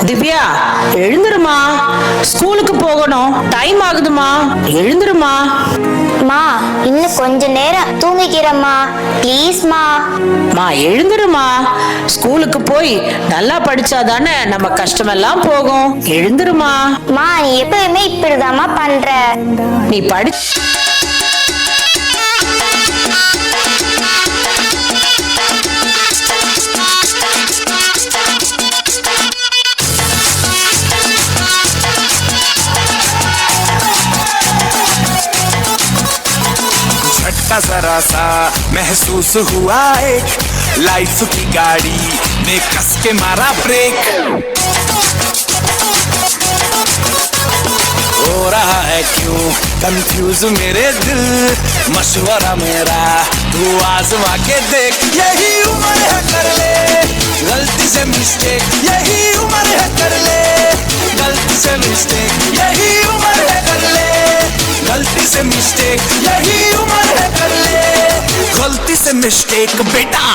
திவ்யா, எழுந்துருமா, ஸ்கூலுக்கு போகணும், டைம் ஆகுதுமா, எழுந்துருமா. மா, இன்னும் கொஞ்ச நேரம் தூங்கிக்கிறேம்மா, ப்ளீஸ்மா. எழுந்துருமா, ஸ்கூலுக்கு போய் நல்லா படிச்சாதானே நம்ம கஷ்டமெல்லாம் போகும். எழுந்துருமா. மா, நீ எப்பவுமே இப்படிதாம்மா பண்ற. நீ படி. झटका जरा सा महसूस हुआ एक, लाइफ की गाड़ी ने कस के मारा ब्रेक। हो रहा है क्यों कंफ्यूज मेरे दिल, मशवरा मेरा तू आजमा के देख। यही उम्र है कर ले गलती से मिस्टेक, यही उम्र है कर ले गलती से मिस्टेक, यही उम्र है कर ले गलती से मिस्टेक, यही उम्र है कर ले गलती से मिस्टेक बेटा।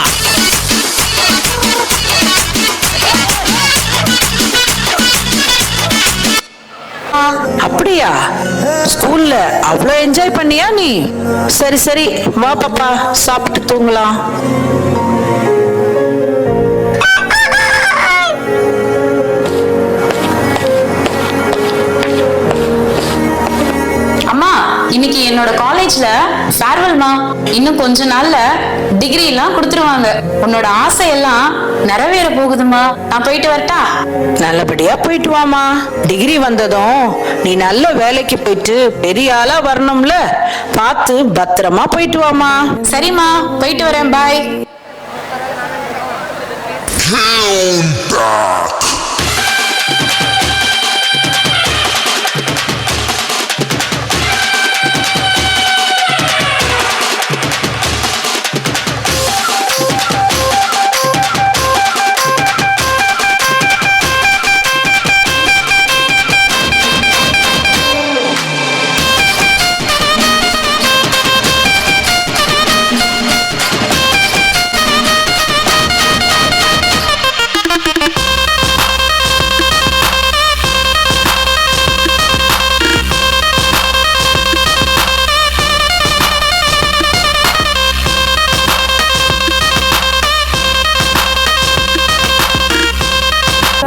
அப்படியா, ஸ்கூல்ல அவ்வளோ என்ஜாய் பண்ணியா நீ? சரி சரி, வா பாப்பா, சாப்பிட்டு தூங்கலாம். இன்னைக்கு என்னோட காலேஜ்ல ஃபேர்வெல்மா. இன்னும் கொஞ்ச நாள்ல டிகிரி எல்லாம் கொடுத்துருவாங்க. உன்னோட ஆசையெல்லாம் நிறைவேற போகுதுமா. நான் போயிட்டு வரட்டா? நல்லபடியா போயிட்டு வாமா. டிகிரி வந்ததும் நீ நல்ல வேலைக்கு போயிட்டு பெரிய ஆளா வரணும்ல, பார்த்து பத்திரமா போயிட்டு வாமா. சரிம்மா, போயிட்டு வரேன், பாய்.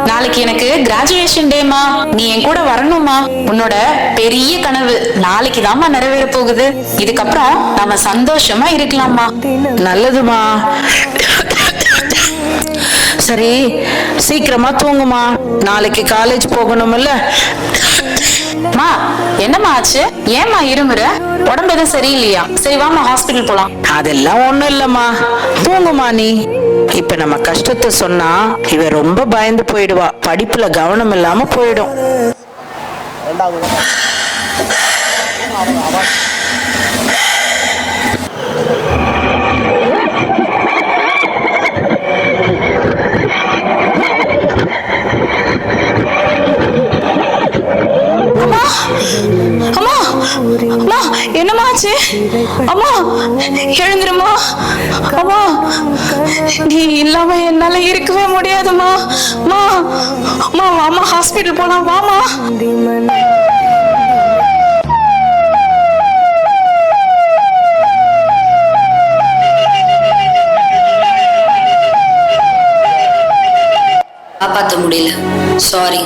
நாளைக்கு எனக்கு கிராஜுவேஷன் டேமா. நீ என் கூட வரணுமா. உன்னோட பெரிய கனவு நாளைக்கு தாமா நிறைவேற போகுது. இதுக்கப்புறம் நாம சந்தோஷமா இருக்கலாமா. நல்லதுமா. சரி, சீக்கிரமா தூங்குமா, நாளைக்கு காலேஜ் போகணும்ல. மா, என்னம்மா ஆச்சு? ஏமா இருமுற? உடம்பு எதுவும் சரியில்லையா? சரி வாமா, ஹாஸ்பிட்டல் போலாம். அதெல்லாம் ஒண்ணும் இல்லம்மா, தூங்குமா நீ. இப்ப நம்ம கஷ்டத்தை சொன்னா இவ ரொம்ப பயந்து போயிடுவா, படிப்புல கவனம் இல்லாம போயிடும். என்னமாச்சு? அம்மா, எழுந்துருமா. அம்மா, நீ இல்லாம என்னால இருக்கவே முடியாதுமா. வாமா, ஹாஸ்பிட்டல் போலாம், வாமா. காப்பாற்ற முடியல, சாரி.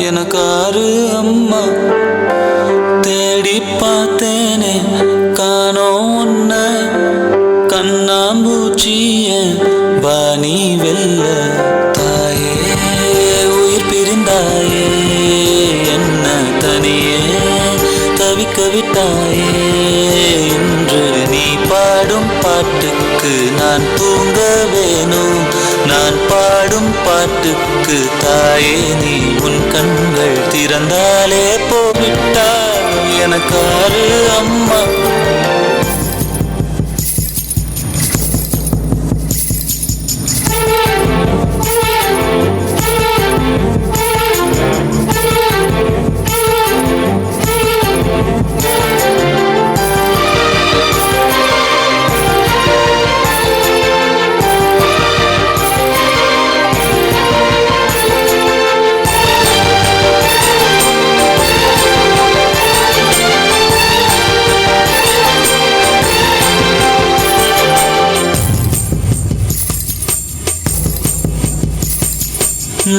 எனக்காரு அம்மா, தேடி பார்த்தேனே காணோம் உன்ன, கண்ணாம்பூச்சிய வாணி வெல்ல. தாயே உயிர் பிரிந்தாயே, என்ன தனியே தவிக்க விட்டாயே. இன்று நீ பாடும் பாட்டுக்கு நான் தூங்க வேணும், நான் பாடும் பாட்டுக்கு தாயே நீ உன் கண்கள் திறந்தாலே போவிட்டாய். எனக்காரு அம்மா.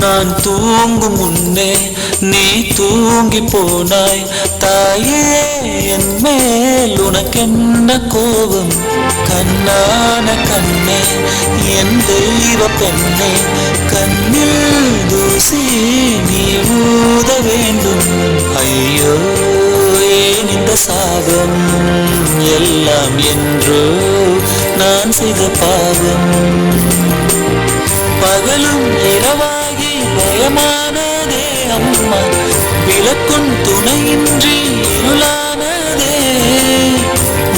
நான் தூங்கும் முன்னே நீ தூங்கி போனாய் தாயே, என் மேல் உனக்கென்ன கோபம்? கண்ணான கண்ணே, என் தெய்வ பெண்ணே, கண்ணில் தூசி நீ ஊத வேண்டும். ஐயோ ஏன் இந்த சாபம்? எல்லாம் என்றோ நான் செய்த பாவம். பகலும் இரவாகி பயமானதே அம்மா, விளக்கும் துணையின்றி இருளானதே.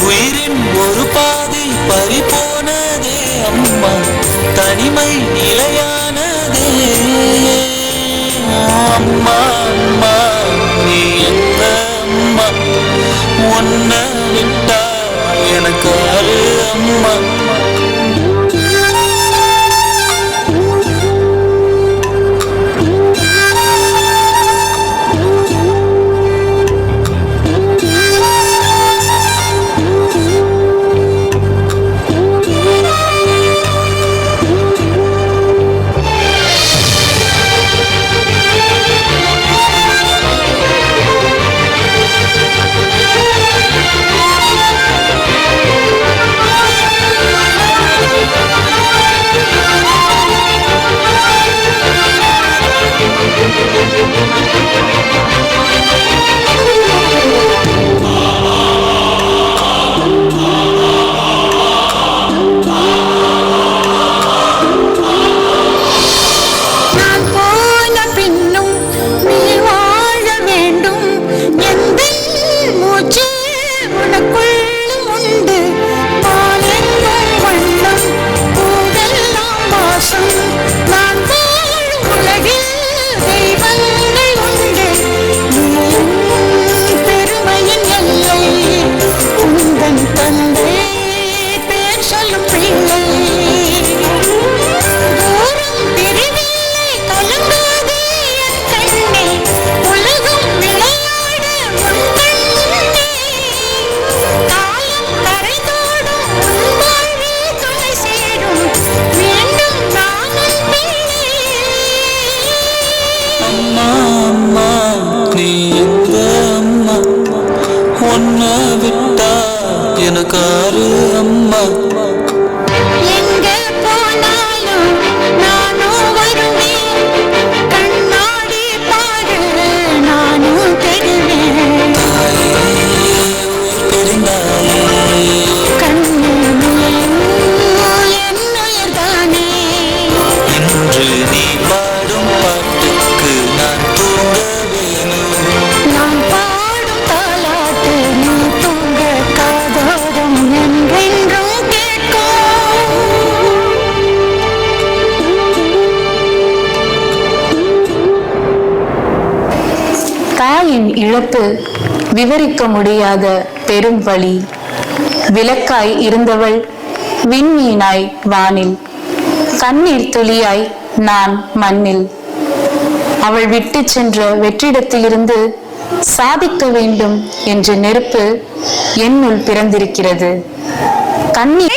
உயிரின் ஒரு பாதி பறிபோனதே அம்மா, தனிமை நிலையானதே. அம்மா அம்மா நீ எந்த அம்மா? உன்னை விட்டா எனக்கு ஆறு அம்மா. உன்னை விட்டா எனக்காரு அம்மா. எங்க போனாலும் நானும் வருவேன், கண்ணாடி பாரு நானும் தெரிவேன். கண்ணு என்னுயிர் தானே. இன்று நீ பாடும் பாட்டுக்கு நான் தூங்க வேணும். நான் பாடும் தாலாட்டு நீ தூங்க காதோரம் என்றென்றும் கேட்கும். தாயின் இழப்பு விவரிக்க முடியாத பெரும் வலி. விளக்காய் இருந்தவள் விண்மீனாய் வானில், கண்ணீர் துளியாய் நான் மண்ணில். அவள் விட்டு சென்ற வெற்றிடத்திலிருந்து சாதிக்க வேண்டும் என்ற நெருப்பு என்னுள் பிறந்திருக்கிறது. கண்ணீர்